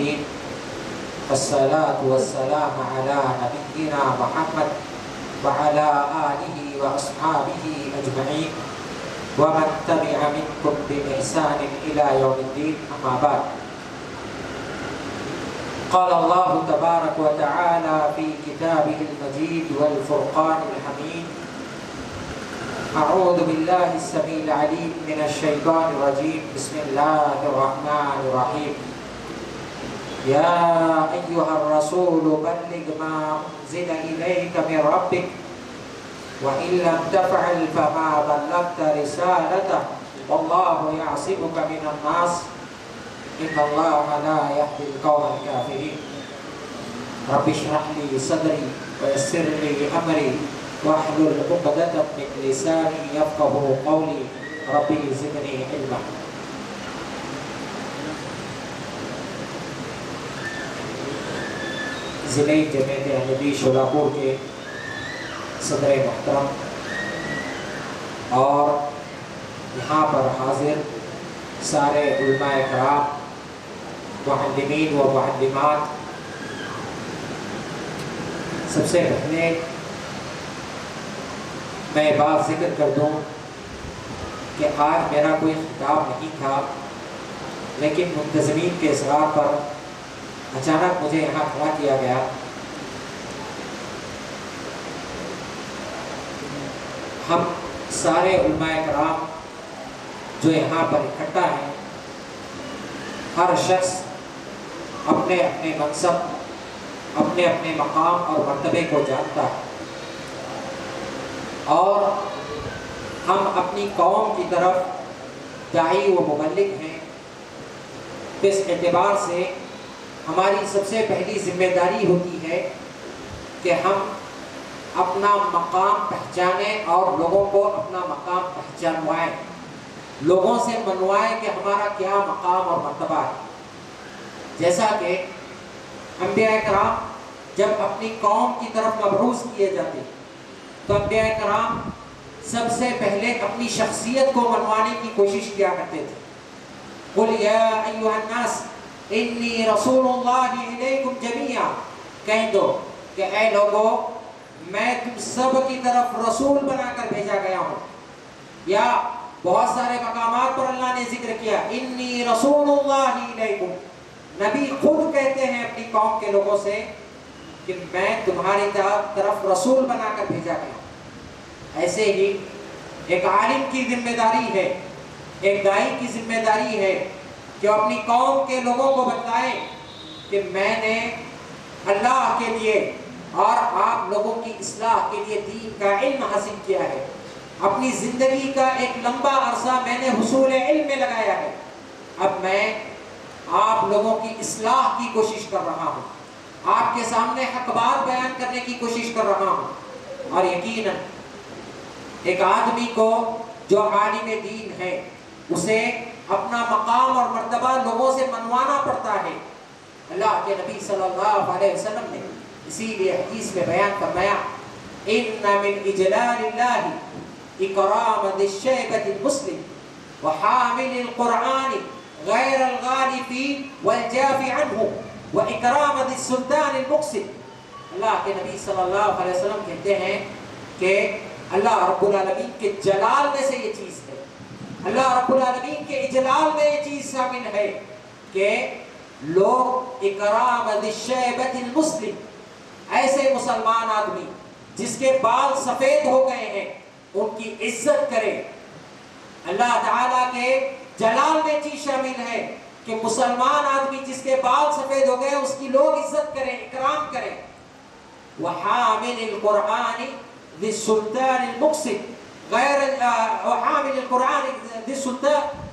العالمين والصلاة والسلام على نبينا محمد وعلى آله وأصحابه أجمعين ومن تبع منكم بإحسان إلى يوم الدين أما بعد. قال الله تبارك وتعالى في كتابه المجيد والفرقان الحميد: أعوذ بالله السميع العليم من الشيطان الرجيم. بسم الله الرحمن الرحيم. يا أيها الرسول بلغ ما أنزل إليك من ربك وإن لم تفعل فما بلغت رسالته والله يعصمك من الناس إن الله لا يهدي القوم الكافرين. رب اشرح لي صدري ويسر لي أمري واحلل عقدة من لساني يفقهوا قولي ربي زدني علما. ضلع جمعیت احمدی شولاپور کے صدر محترم اور یہاں پر حاضر سارے علماء کرام، معلمین و معلمات، سب سے پہلے میں بات ذکر کر دوں کہ آج میرا کوئی خطاب نہیں تھا، لیکن منتظمین کے اصرار پر اچانک مجھے یہاں کھڑا کیا گیا۔ ہم سارے علماء کرام جو یہاں پر اکٹھا ہیں، ہر شخص اپنے اپنے منصب، اپنے اپنے مقام اور مرتبے کو جانتا ہے، اور ہم اپنی قوم کی طرف داعی و مبلغ ہیں۔ اس اعتبار سے ہماری سب سے پہلی ذمہ داری ہوتی ہے کہ ہم اپنا مقام پہچانیں اور لوگوں کو اپنا مقام پہچانوائیں، لوگوں سے منوائیں کہ ہمارا کیا مقام اور مرتبہ ہے۔ جیسا کہ انبیاء کرام جب اپنی قوم کی طرف مبعوث کیے جاتے تو انبیاء کرام سب سے پہلے اپنی شخصیت کو منوانے کی کوشش کیا کرتے تھے۔ قُلْ يَا أَيُّهَا النَّاسِ إِنِّي رَسُولُ اللَّهِ إِلَيْكُمْ جَمِيعًا، کہہ دو کہ اے لوگو میں تم سب کی طرف رسول بنا کر بھیجا گیا ہوں۔ یا بہت سارے مقامات پر اللہ نے ذکر کیا انی رسول اللہ علیکم، نبی خود کہتے ہیں اپنی قوم کے لوگوں سے کہ میں تمہاری طرف رسول بنا کر بھیجا گیا ہوں۔ ایسے ہی ایک عالم کی ذمہ داری ہے، ایک داعی کی ذمہ داری ہے کہ اپنی قوم کے لوگوں کو بتائیں کہ میں نے اللہ کے لیے اور آپ لوگوں کی اصلاح کے لیے دین کا علم حاصل کیا ہے، اپنی زندگی کا ایک لمبا عرصہ میں نے حصول علم میں لگایا ہے، اب میں آپ لوگوں کی اصلاح کی کوشش کر رہا ہوں، آپ کے سامنے حق بات بیان کرنے کی کوشش کر رہا ہوں۔ اور یقیناً ایک آدمی کو جو عالم دین ہے اسے اپنا مقام اور مرتبہ لوگوں سے منوانا پڑتا ہے۔ اللہ کے نبی صلی اللہ علیہ وسلم نے اسی لیے حدیث میں بیان فرمایا ان من اجلال اللہ اکرام ذی الشیبۃ المسلم وحامل القرآن غیر الغال فی والجاف عنہ واکرام ذی السلطان المقسط۔ اللہ کے نبی صلی اللہ علیہ وسلم کہتے ہیں کہ اللہ رب العالمین کے جلال میں سے یہ چیز ہے، اللہ رب العالمین کے اجلال میں یہ چیز شامل ہے کہ لوگ اکرام ذی الشیبۃ المسلم، ایسے مسلمان آدمی جس کے بال سفید ہو گئے ہیں ان کی عزت کرے۔ اللہ تعالیٰ کے جلال میں چیز شامل ہے کہ مسلمان آدمی جس کے بال سفید ہو گئے اس کی لوگ عزت کریں، اکرام کریں۔ وحامل القرآن ذی السلطان المقسط غیر وحامل القرآن ذی السلطان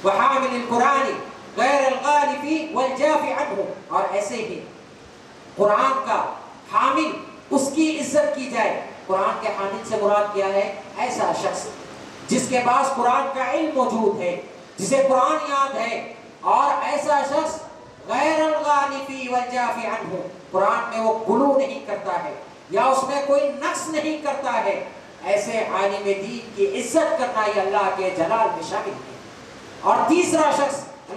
وحامل القرآن غیر الغالب والجاف عنہ، اور ایسے ہی قرآن کا حامل اس کی عزت کی جائے۔ قرآن کے حامل سے مراد کیا ہے؟ ایسا شخص جس کے پاس قرآن کا علم موجود ہے، جسے قرآن یاد ہے، اور ایسا شخص غیر الغالب والجاف عنہ، قرآن میں وہ غلو نہیں کرتا ہے یا اس میں کوئی نقص نہیں کرتا ہے۔ ایسے عالم دین کی عزت کرنا یہ اللہ کے جلال میں شامل ہے۔ اور تیسرا شخص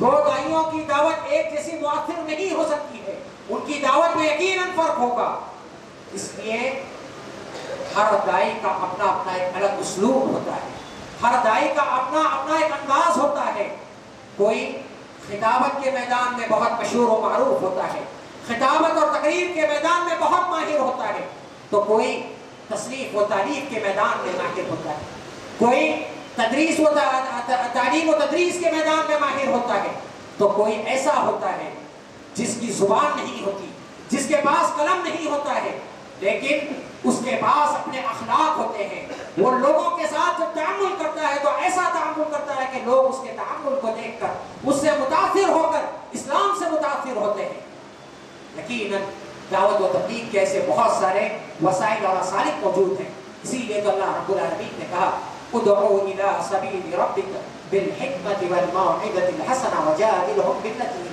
دو دائیوں کی دعوت ایک جیسی مؤثر نہیں ہو سکتی ہے، ان کی دعوت میں یقیناً فرق ہوگا۔ اس لیے ہر دائی کا اپنا اپنا ایک الگ اسلوب ہوتا ہے، ہر دائی کا اپنا اپنا ایک انداز ہوتا ہے۔ کوئی خطابت کے میدان میں بہت مشہور و معروف ہوتا ہے، خطابت اور تقریر کے میدان میں بہت ماہر ہوتا ہے، تو کوئی تصنیف و تالیف کے میدان میں ماہر ہوتا ہے، کوئی تدریس و تعلیم و تدریس کے میدان میں ماہر ہوتا ہے، تو کوئی ایسا ہوتا ہے جس کی زبان نہیں ہوتی، جس کے پاس قلم نہیں ہوتا ہے، لیکن اس کے پاس اپنے اخلاق ہوتے ہیں۔ وہ لوگوں کے ساتھ جب تعامل کرتا ہے تو ایسا تعامل کرتا ہے کہ لوگ اس کے تعامل کو دیکھ کر اس سے متاثر ہو کر اسلام سے متاثر ہوتے ہیں۔ یقیناً دعوت و تبلیغ کے ایسے بہت سارے وسائل اور اسالیب موجود ہیں، اسی لیے تو اللہ رب العالمین نے کہا ادعو الی سبیل ربک بالحکمت والموعظۃ الحسنہ وجادلہم بالتی ہی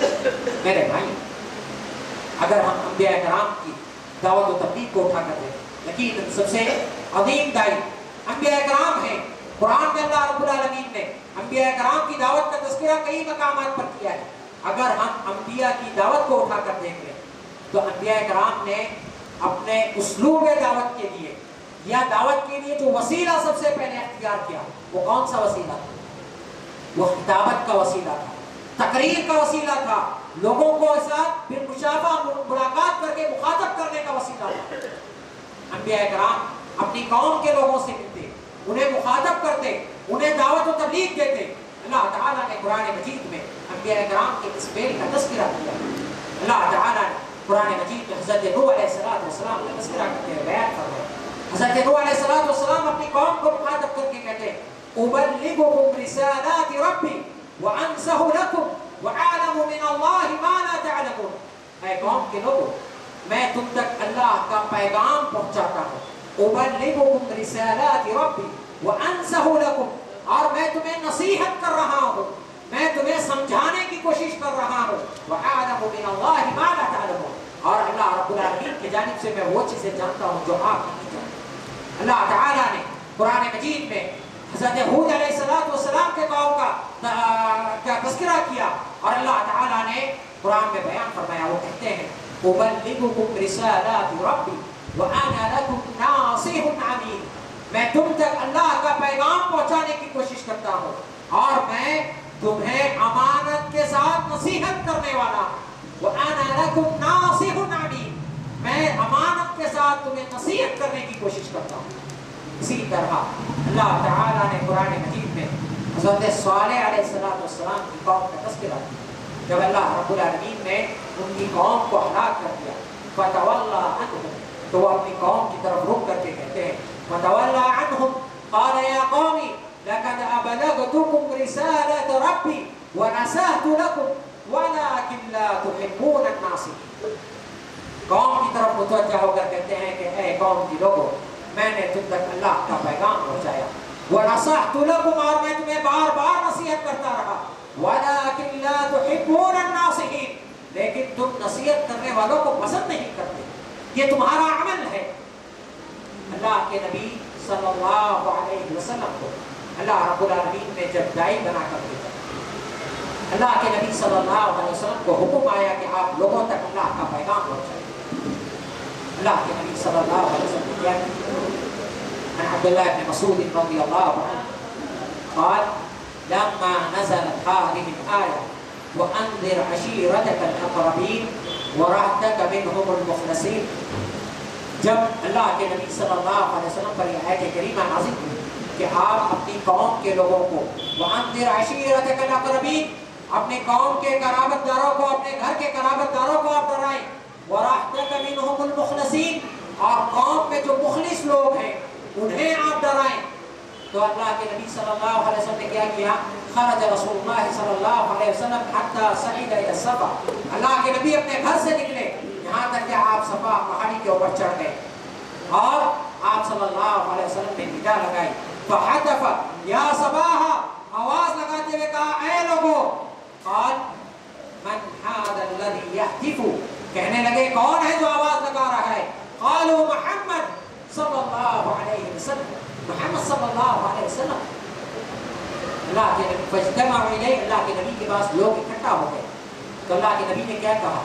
احسن۔ میرے بھائی، اگر ہم انبیاء کرام کی دعوت و تبلیغ کو اٹھا کر دیں، یقیناً سب سے عظیم دائی انبیاء کرام ہیں۔ قرآن میں اللہ رب العالمین نے انبیاء کرام کی دعوت کا تذکرہ کئی مقامات پر کیا ہے۔ اگر ہم انبیاء کی دعوت کو اٹھا کر دیکھ لیں تو انبیاء کرام نے اپنے اسلوب دعوت کے لیے یا دعوت کے لیے جو وسیلہ سب سے پہلے اختیار کیا، وہ کون سا وسیلہ تھا؟ وہ خطابت کا وسیلہ تھا، تقریر کا وسیلہ تھا، لوگوں کو ساتھ بالمشافہ ملاقات کر کے مخاطب کرنے کا وسیلہ تھا۔ انبیاء کرام اپنی قوم کے لوگوں سے ملتے، انہیں مخاطب کرتے، انہیں دعوت و تبلیغ دیتے۔ اللہ تعالیٰ نے قرآن مجید میں انبیاء کرام کے اس فعل کا تذکرہ کیا۔ اللہ تعالیٰ نے قرآن مجید میں حضرت نوح علیہ السلام کا تذکرہ کرتے ہوئے بیان فرمایا۔ حضرت نوح علیہ السلام اپنی قوم کو مخاطب کر کے کہتے ہیں أبلغكم رسالات ربي وأنصح لكم وأعلم من الله ما لا تعلمون۔ اے قوم کے لوگوں، میں تم تک اللہ کا پیغام پہنچاتا ہوں۔ أبلغكم رسالات ربي وأنصح لكم، اور میں تمہیں نصیحت کر رہا ہوں، میں تمہیں سمجھانے کی کوشش کر رہا ہوں۔ وأعلم من الله ما لا تعلمون، اور اللہ رب العالمین کی جانب سے میں وہ چیزیں جانتا ہوں جو آپ نہیں جانتے۔ اللہ تعالیٰ نے قرآن مجید میں حضرت ہود علیہ السلام کے قوم کا تذکرہ کیا، اور اللہ تعالیٰ نے قرآن میں بیان فرمایا، وہ کہتے ہیں أُبَلِّغُكُمْ رِسَالَاتِ رَبِّي وَأَنَا لَكُمْ نَاصِحٌ عَمِينٌ، میں تم تک اللہ کا پیغام پہنچانے کی کوشش کرتا ہوں، اور میں تمہیں امانت کے ساتھ نصیحت کرنے والا ہوں۔ وَأَنَا لَكُمْ نَاصِحٌ عَمِينٌ، میں امانت کے ساتھ تمہیں نصیحت کرنے کی کوشش کرتا ہوں۔ اسی طرح اللہ تعالیٰ نے قرآن مجید میں حضرت صالح علیہ السلام کی قوم کا تذکرہ کیا۔ جب اللہ رب العالمین نے ان کی قوم کو ہلاک کر دیا، فَتَوَلَّى عَنْهُمْ، تو وہ اپنی قوم کی طرف رخ کر کے کہتے ہیں فَتَوَلَّى عَنْهُمْ قَالَ يَا قَوْمِ لَقَدْ أَبْلَغْتُكُمْ رِسَالَةَ رَبِّي وَنَصَحْتُ لَكُمْ وَلَكِنْ لَا تُحِبُّونَ النَّاصِحِينَ۔ قوم کی طرف متوجہ ہو کر کہتے ہیں کہ اے قوم کی لوگوں، میں نے تم تک اللہ کا پیغام پہنچایا، وَنَصَحْتُ لَكُمْ، اور میں تمہیں بار بار نصیحت کرتا رہا، وَلَكِنْ لَا تُحِبُّونَ النَّاصِحِينَ، لیکن تم نصیحت کرنے والوں کو پسند نہیں کرتے، یہ تمہارا عمل ہے۔ اللہ کے نبی صلی اللہ علیہ وسلم کو اللہ رب العالمین نے جب دائی بنا کر بھیجا، اللہ کے نبی صلی اللہ علیہ وسلم کو حکم آیا کہ آپ لوگوں تک اللہ کا پیغام پہنچائیں۔ اللہ کے نبی صلی اللہ علیہ وسلم نے کیا عن عبد الله بن مسعود رضي الله عنه قال لما نزلت هذه الآية وأنذر عشيرتك الأقربين ورهطك منهم المخلصين، جب اللہ کے نبی صلی اللہ علیہ وسلم پر یہ آیت کریمہ نازل ہوئی کہ آپ اپنی قوم کے لوگوں کو وأنذر عشيرتك الأقربين، اپنی قوم کے قرابت داروں کو، اپنے گھر کے قرابت داروں کو آپ ڈرائیں، وَرَحْتَكَ مِنْهُمُ الْمُخْلَصِينَ، اور قوم میں جو مخلص لوگ ہیں انہیں آپ ڈرائیں۔ تو اللہ کے نبی صلی اللہ علیہ وسلم نے کیا کیا؟ خرج رسول اللہ صلی اللہ علیہ وسلم حتی صعد الی الصفا، اللہ کے نبی اپنے گھر سے نکلے یہاں تک کہ آپ صفا پہاڑی کے اوپر چڑھ گئے، اور آپ صلی اللہ علیہ وسلم نے ندا لگائی، فحتف یا صباحا، آواز لگاتے ہوئے کہا اے لوگوں، قال من هذا الذي يهتف، کہنے لگے کون ہے جو آواز لگا رہا ہے؟ قالوا محمد صلی اللہ علیہ وسلم، محمد صلی اللہ علیہ وسلم۔ اللہ کے نبی فاجتمعوا الیہ، اللہ کے نبی کے پاس لوگ اکٹھا ہو گئے تو اللہ کے نبی نے کیا کہا؟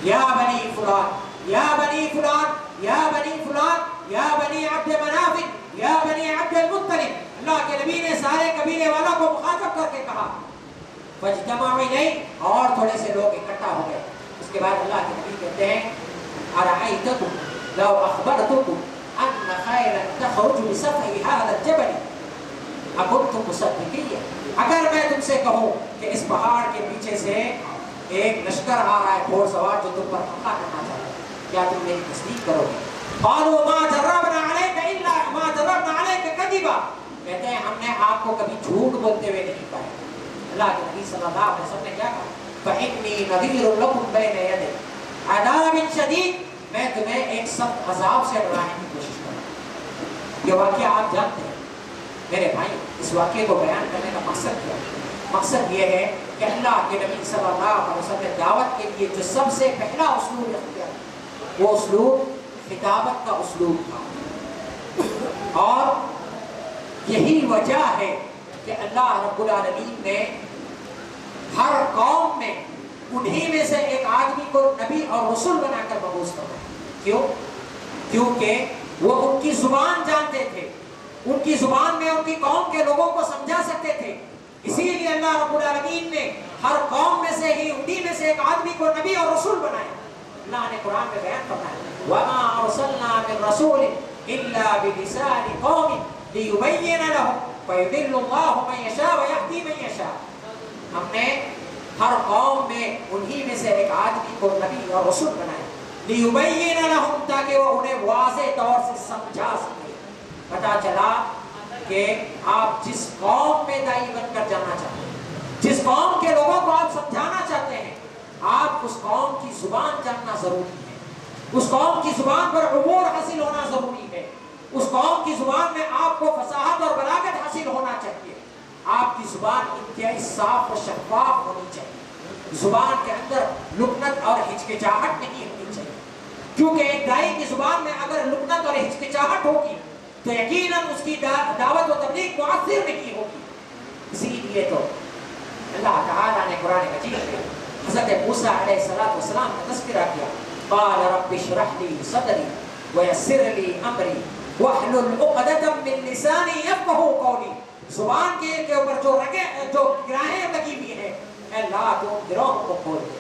یا بنی فلان، یا بنی فلان، یا بنی فلان، یا بنی عبد مناف، یا بنی عبد المطلب۔ اللہ کے نبی نے سارے قبیلے والوں کو مخاطب کر کے کہا فاجتمعوا الیہ، اور تھوڑے سے لوگ اکٹھا ہو گئے۔ اس کے بعد اللہ کے نبی کہتے ہیں ارأیتکم لو اخبرتکم ان خیرا تخرج بسفح هذا الجبل اکنتم مصدقین، اگر میں تم سے کہوں کہ اس پہاڑ کے پیچھے سے ایک لشکر آ رہا ہے گھوڑ سوار جو تم پر حملہ کرنا چاہتا ہے، کیا تم میری تصدیق کرو گے؟ قالوا ما جربنا علیک الا ما جربنا علیک کذبا، کہتے ہیں ہم نے آپ کو کبھی جھوٹ بولتے ہوئے نہیں پایا۔ اللہ کے نبی صلی اللہ علیہ وسلم نے کیا کہا؟ فإنی نذیر لکم بین یدی عذاب شدید، میں تمہیں ایک سخت عذاب سے ڈرانے کی کوشش کروں گا۔ یہ واقعہ آپ جانتے ہیں میرے بھائی، اس واقعے کو بیان کرنے کا مقصد کیا ہے؟ مقصد یہ ہے کہ اللہ کے نبی صلی اللہ علیہ وسلم نے دعوت کے لیے جو سب سے پہلا اسلوب اختیار کیا وہ اسلوب خطابت کا اسلوب تھا، اور یہی وجہ ہے کہ اللہ رب العالمین نے ہر قوم میں انہی میں سے ایک آدمی کو نبی اور رسول بنا کر مبعوث کرا۔ کیوں؟ کیونکہ وہ ان کی زبان جانتے تھے، ان کی زبان میں ان کی قوم کے لوگوں کو سمجھا سکتے تھے، اسی لیے اللہ رب العالمین نے ہر قوم میں سے ہی انہی میں سے ایک آدمی کو نبی اور رسول بنایا۔ اللہ نے قرآن میں بیان فرمایا وَمَا أَرْسَلْنَا مِن رَّسُولٍ إِلَّا بِلِسَانِ قَوْمٍ لِيُبَيِّنَ لَهُمْ فَيُضِلُّ اللَّهُ مَن يَشَاءُ وَيَهْدِي مَن يَشَاءُ، ہم نے ہر قوم میں انہی میں سے ایک آدمی کو نبی اور رسول بنایا لِيُبَيِّنَ لَهُمْ، تاکہ وہ انہیں واضح طور سے سمجھا سکے۔ پتا چلا کہ آپ جس قوم میں دائی بن کر جانا چاہتے ہیں، جس قوم کے لوگوں کو آپ سمجھانا چاہتے ہیں، آپ اس قوم کی زبان جاننا ضروری ہے، اس قوم کی زبان پر عبور حاصل ہونا ضروری ہے، اس قوم کی زبان میں آپ کو فصاحت اور بلاغت حاصل ہونا چاہیے، آپ کی زبان انتہائی صاف اور شفاف ہونی چاہیے، زبان کے اندر لکنت اور ہچکچاہٹ نہیں ہونی چاہیے، کیونکہ ایک دائی کی زبان میں اگر لکنت اور ہچکچاہٹ ہوگی تو یقیناً اس کی دعوت و تبلیغ مؤثر نہیں ہوگی۔ اسی لیے تو اللہ تعالیٰ نے قرآن مجید میں حضرت موسیٰ علیہ السلام کا تذکرہ کیا، قال رب اشرح لي صدری ویسر لي امری واحلل عقدۃ من لسانی یفقهوا قولی، زبان کے اوپر جو گراہیں لگی ہوئی ہیں اے اللہ تو گروہ کو کھول دے۔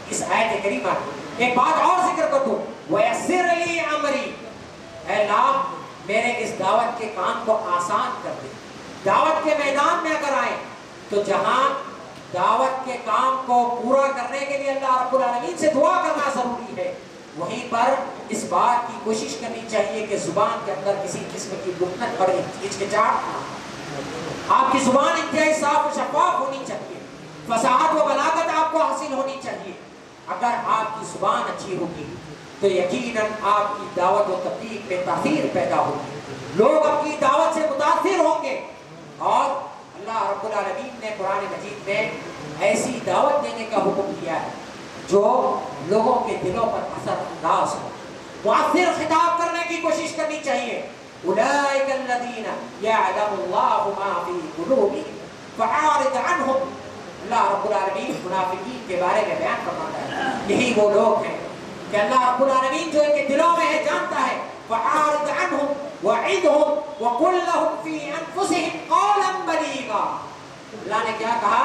اس آیت کریمہ ایک بات اور ذکر کر دوں، ویسر لي امری، اے اللہ میرے اس دعوت کے کام کو آسان کر دے۔ دعوت کے میدان میں اگر آئیں تو جہاں دعوت کے کام کو پورا کرنے کے لیے اللہ رب العالمین سے دعا کرنا ضروری ہے، وہیں پر اس بات کی کوشش کرنی چاہیے کہ زبان کے اندر کسی قسم کی لکنت اور ہچکچاہٹ نہ ہو۔ آپ کی زبان انتہائی صاف و شفاف ہونی چاہیے، فصاحت و بلاغت آپ کو حاصل ہونی چاہیے۔ اگر آپ کی زبان اچھی ہوگی تو یقیناً آپ کی دعوت و تبلیغ میں تاثیر پیدا ہوگی، لوگ آپ کی دعوت سے متاثر ہوں گے، اور اللہ رب العالمین نے قرآن مجید میں ایسی دعوت دینے کا حکم دیا ہے جو لوگوں کے دلوں پر اثر انداز ہو۔ مؤثر خطاب کرنے کی کوشش کرنی چاہیے۔ اولئک الذین یعلم اللہ ما فی قلوبہم فاعرض عنہم، اللہ رب العالمین منافقین کے بارے میں بیان فرماتا ہے یہی وہ لوگ ہیں کہ اللہ رب العالمین جو ان کے دلوں میں ہے جانتا ہے۔ فاعرض عنہم وعدہم وقل لہم فی انفسہم قولا بلیغا، اللہ نے کیا کہا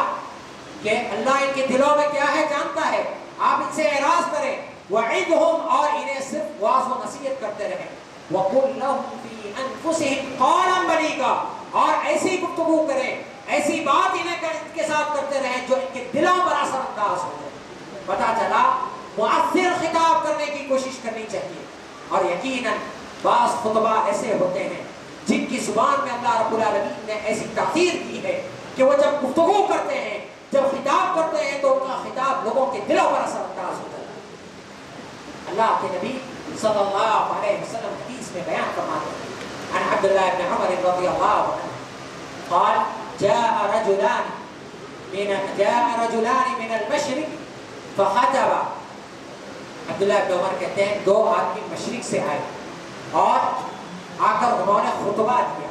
کہ اللہ ان کے دلوں میں کیا ہے جانتا ہے، آپ ان سے اعراض کریں، وعدہم اور انہیں صرف واعظ و نصیحت کرتے رہیں، وقل لہم فی انفسہم قولا بلیغا، اور ایسی گفتگو کریں، ایسی بات ان کے ساتھ کرتے رہیں جو ان کے دلوں پر اثر انداز ہو جائے۔ پتا چلا مؤثر خطاب کرنے کی کوشش کرنی چاہیے، اور یقیناً بعض خطبہ ایسے ہوتے ہیں جن کی زبان میں اللہ رب العالمین نے ایسی تاثیر کی ہے کہ وہ جب گفتگو کرتے ہیں، جب خطاب کرتے ہیں تو ان کا خطاب لوگوں کے دلوں پر اثر انداز ہوتا ہے۔ اللہ کے نبی صلی اللہ علیہ وسلم حدیث میں بیان فرماتے ہیں عن عبداللہ بن عمر رضی اللہ عنہ قال جاء رجلان من المشرق فخطب، عبداللہ بن عمر کہتے ہیں دو آدمی مشرق سے آئے اور آ کر انہوں نے خطبہ دیا،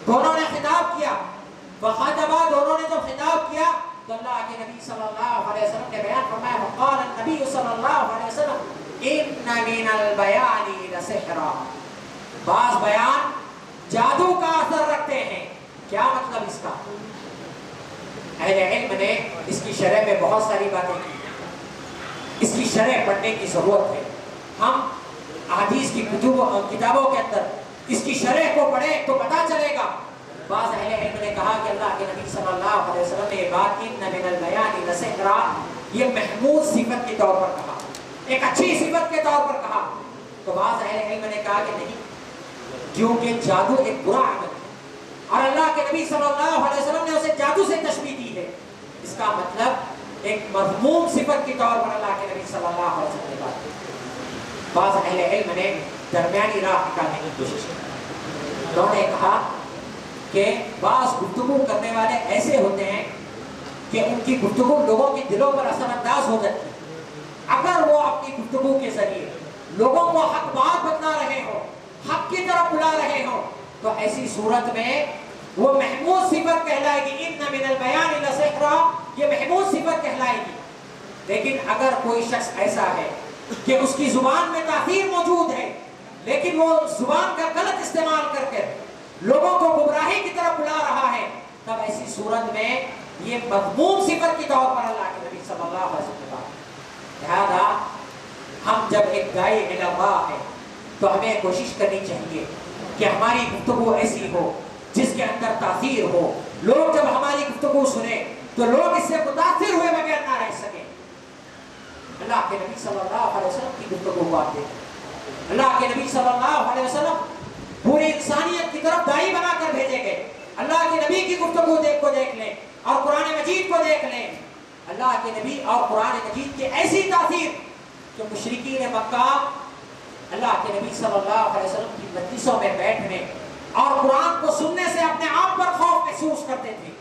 دونوں نے خطاب کیا، فخطبا، دونوں نے جب خطاب کیا تو اللہ کے نبی صلی اللہ علیہ وسلم نے بیان فرمایا وقال النبی صلی اللہ علیہ وسلم ان من البیان لسحرا، بعض بیان جادو کا اثر رکھتے ہیں۔ کیا مطلب اس کا؟ اہل علم نے اس کی شرح میں بہت ساری باتیں کی، اس کی شرح پڑھنے کی ضرورت ہے۔ ہم احادیث کی کتابوں کے اندر اس کی شرح کو پڑھیں تو پتہ چلے گا۔ بعض اہل علم نے کہا کہ اللہ کے نبی صلی اللہ علیہ وسلم نے یہ بات ان من البیان لسحرا یہ محمود صفت کے طور پر کہا، ایک اچھی صفت کے طور پر کہا۔ تو بعض اہل علم نے کہا کہ نہیں، کیونکہ جادو ایک برا عمل ہے اور اللہ کے نبی صلی اللہ علیہ وسلم نے اسے جادو سے تشبیہ دی ہے، اس کا مطلب ایک مذموم صفت کے طور پر اللہ کے نبی صلی اللہ علیہ وسلم نے بات کی۔ بعض اہل علم نے درمیانی راہ نکالنے کی کوشش کی، انہوں نے کہا کہ بعض گفتگو کرنے والے ایسے ہوتے ہیں کہ ان کی گفتگو لوگوں کے دلوں پر اثر انداز ہو جاتی ہے۔ اگر وہ اپنی گفتگو کے ذریعے لوگوں کو حق بات بتلا رہے ہوں، حق کی طرف بلا رہے ہوں، تو ایسی صورت میں وہ محمود صفت کہلائے گی، ان من البیان لسحرا، یہ محمود صفت کہلائے گی۔ لیکن اگر کوئی شخص ایسا ہے کہ اس کی زبان میں تاثیر موجود ہے لیکن وہ زبان کا غلط استعمال کر کے لوگوں کو گمراہی کی طرف بلا رہا ہے، تب ایسی صورت میں یہ مذموم صفت کے طور پر اللہ کے نبی صلی اللہ علیہ وسلم نے لہذا ہم جب ایک داعی الی اللہ ہے تو ہمیں کوشش کرنی چاہیے کہ ہماری گفتگو ایسی ہو جس کے اندر تاثیر ہو، لوگ جب ہماری گفتگو سنیں تو لوگ اس سے متاثر ہوئے بغیر نہ رہ سکیں۔ اللہ کے نبی صلی اللہ علیہ وسلم کی گفتگو کو آپ دیکھیں، اللہ کے نبی صلی اللہ علیہ وسلم پوری انسانیت کی طرف داعی بنا کر بھیجے گئے۔ اللہ کے نبی کی گفتگو دیکھ لیں اور قرآن مجید کو دیکھ لیں، اللہ کے نبی اور قرآن مجید کی ایسی تاثیر کہ مشرکین مکہ اللہ کے نبی صلی اللہ علیہ وسلم کی مجلسوں میں بیٹھنے اور قرآن کو سننے سے اپنے آپ پر خوف محسوس کرتے تھے۔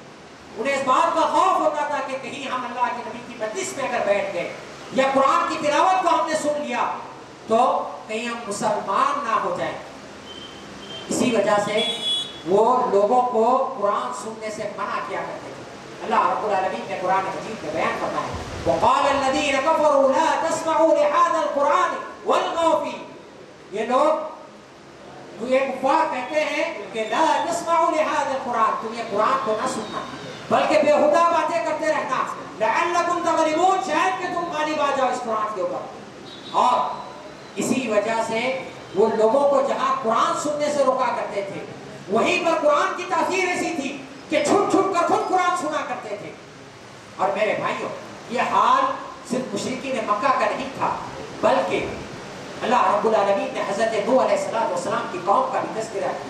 انہیں اس بات کا خوف ہوتا تھا کہ کہیں ہم اللہ کے نبی کی مجلس میں اگر بیٹھ گئے یا قرآن کی تلاوت کو ہم نے سن لیا تو کہیں ہم مسلمان نہ ہو جائیں۔ اسی وجہ سے وہ لوگوں کو قرآن سننے سے منع کیا کرتے تھے۔ اللہ رب العالمین نے قرآن مجید میں بیان فرمایا وَقَالَ الَّذِينَ كَفَرُوا لَا تَسْمَعُوا لِهَذَا الْقُرْآنِ وَالْغَوْا فِيهِ، یہ لوگ یہ کفار کہتے ہیں کہ لا تسمعوا لهذا القرآن، تم یہ قرآن کو نہ سننا بلکہ بےہودہ باتیں کرتے رہنا، لعلکم تغلبون، شاید کہ تم غالب آ جاؤ اس قرآن کے اوپر۔ اور اسی وجہ سے وہ لوگوں کو جہاں قرآن سننے سے روکا کرتے تھے وہیں پر قرآن کی تاثیر ایسی تھی کہ چھٹ چھٹ کر خود قرآن سنا کرتے تھے۔ اور میرے بھائیوں، یہ حال صرف مشرکین مکہ کا نہیں تھا بلکہ اللہ رب العالمین نے حضرت نوح علیہ السلام کی قوم کا بھی تذکرہ کیا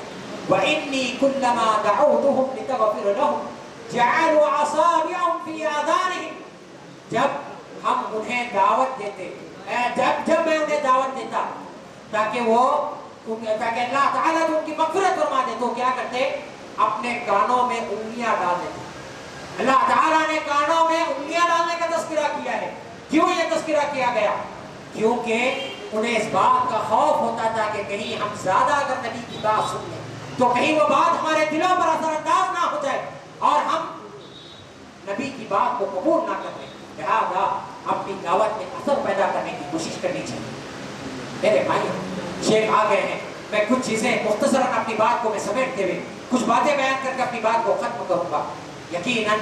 وَإِنِّي كُلَّمَا دَعَوْتُهُمْ لِتَغْفِرَ لَهُمْ جَعَلُوا أَصَابِعَهُمْ فِي آذَانِهِمْ، جب ہم انہیں دعوت دیتے، جب میں انہیں دعوت دیتا تاکہ اللہ تعالیٰ ان کی مغفرت فرما دے تو کیا کرتے؟ اپنے کانوں میں انگلیاں ڈال دیتے۔ اللہ تعالیٰ نے کانوں میں انگلیاں ڈالنے کا تذکرہ کیا ہے۔ کیوں یہ تذکرہ کیا گیا؟ کیونکہ انہیں اس بات کا خوف ہوتا تھا کہ کہیں ہم زیادہ اگر نبی کی بات سن لیں تو کہیں وہ بات ہمارے دلوں پر اثر انداز نہ ہو جائے اور ہم نبی کی بات کو قبول نہ کر لیں، لہذا اپنی دعوت میں اثر پیدا کرنے کی کوشش کرنی چاہیے۔ میرے بھائی شیخ آ گئے ہیں، میں کچھ چیزیں مختصراً اپنی بات کو میں سمیٹتے ہوئے کچھ باتیں بیان کر کے اپنی بات کو ختم کروں گا۔ یقیناً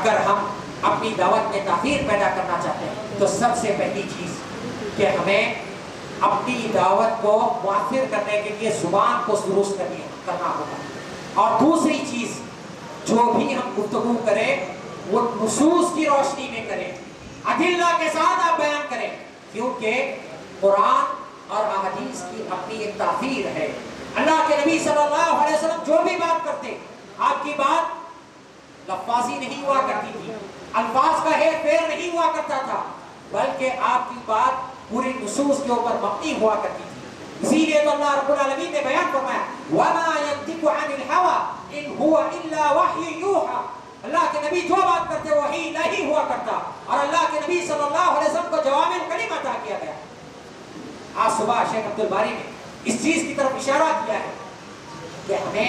اگر ہم اپنی دعوت میں تاثیر پیدا کرنا چاہتے ہیں تو سب سے پہلی چیز کہ ہمیں اپنی دعوت کو مؤثر کرنے کے لیے زبان کو درست کرنا ہوگا، اور دوسری چیز جو بھی ہم گفتگو کریں وہ نصوص کی روشنی میں کریں، ادلہ کے ساتھ آپ بیان کریں، کیونکہ قرآن اور احادیث کی اپنی ایک تاثیر ہے۔ اللہ کے نبی صلی اللہ علیہ وسلم جو بھی بات کرتے، آپ کی بات لفاظی نہیں ہوا کرتی تھی، الفاظ کا ہیر پھیر نہیں ہوا کرتا تھا، بلکہ آپ کی بات پوری نصوص کے اوپر مبنی ہوا کرتی تھی۔ اسی لیے تو اللہ رب العالمین نے بیان فرمایا وَمَا يَنطِقُ عَنِ الْهَوَىٰ إِنْ هُوَ إِلَّا وَحْيٌ يُوحَىٰ، اللہ کے نبی جو بات کرتے وہی الہی ہوا کرتا، اور اللہ کے نبی صلی اللہ علیہ وسلم کو جوامع الکلم عطا کیا گیا۔ آج صبح شیخ عبد الباری نے اس چیز کی طرف اشارہ کیا ہے کہ ہمیں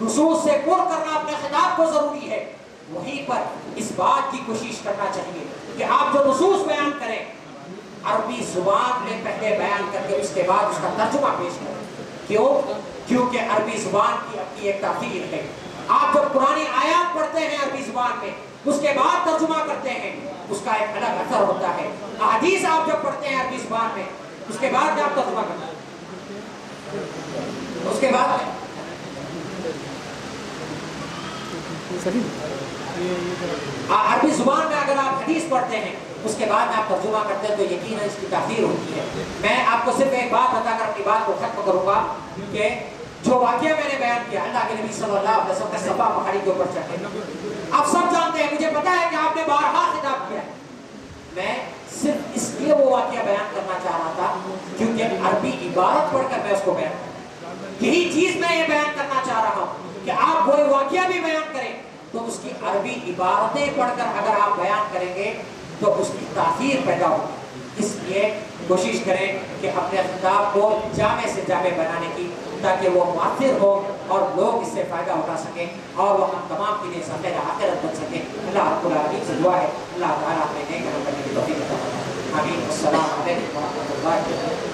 نصوص سے پر کرنا اپنے خطاب کو ضروری ہے، وہیں پر اس بات کی کوشش کرنا چاہیے کہ آپ جو نصوص بیان کریں عربی زبان میں پہلے بیان کر کے اس کے بعد اس کا ترجمہ پیش کریں۔ کیوں؟ کیونکہ عربی زبان کی اپنی ایک تاثیر ہے۔ آپ جب پرانی آیات پڑھتے ہیں عربی زبان میں، اس کے بعد ترجمہ کرتے ہیں، اس کا ایک الگ اثر ہوتا ہے۔ احادیث آپ جب پڑھتے ہیں عربی زبان میں، اس کے بعد میں آپ ترجمہ کرتے ہیں، اس کے بعد عربی زبان میں اگر آپ حدیث پڑھتے ہیں اس کے بعد میں آپ ترجمہ کرتے ہیں تو یقیناً اس کی تاثیر ہوتی ہے۔ میں آپ کو صرف ایک بات بتا کر اپنی بات کو ختم کروں گا کہ جو واقعہ میں نے بیان کیا، اللہ کے نبی صلی اللہ علیہ وسلم صفا پہاڑی کے اوپر چڑھے، آپ سب جانتے ہیں، مجھے پتا ہے کہ آپ نے بارہا خطاب کیا ہے، میں صرف اس لیے وہ واقعہ بیان کرنا چاہ رہا تھا کیونکہ عربی عبارت پڑھ کر میں اس کو بیان کروں، یہی چیز میں یہ بیان کرنا چاہ رہا ہوں کہ آپ وہ واقعہ بھی بیان کریں تو اس کی عربی عبارتیں پڑھ کر اگر آپ بیان کریں گے تو اس کی تاثیر پیدا ہوگی۔ اس لیے کوشش کریں کہ اپنے خطاب کو جامع سے جامع بنانے کی، تاکہ وہ مؤثر ہو اور لوگ اس سے فائدہ اٹھا سکیں اور وہ ہم تمام کے لیے سفید آخرت بن سکیں۔ اللہ رب العالمین سے دعا ہے اللہ تعالیٰ ہمیں نیک عمل کرنے کی توفیق عطا فرمائے۔ آمین۔ السلام علیکم ورحمۃ اللہ وبرکاتہ۔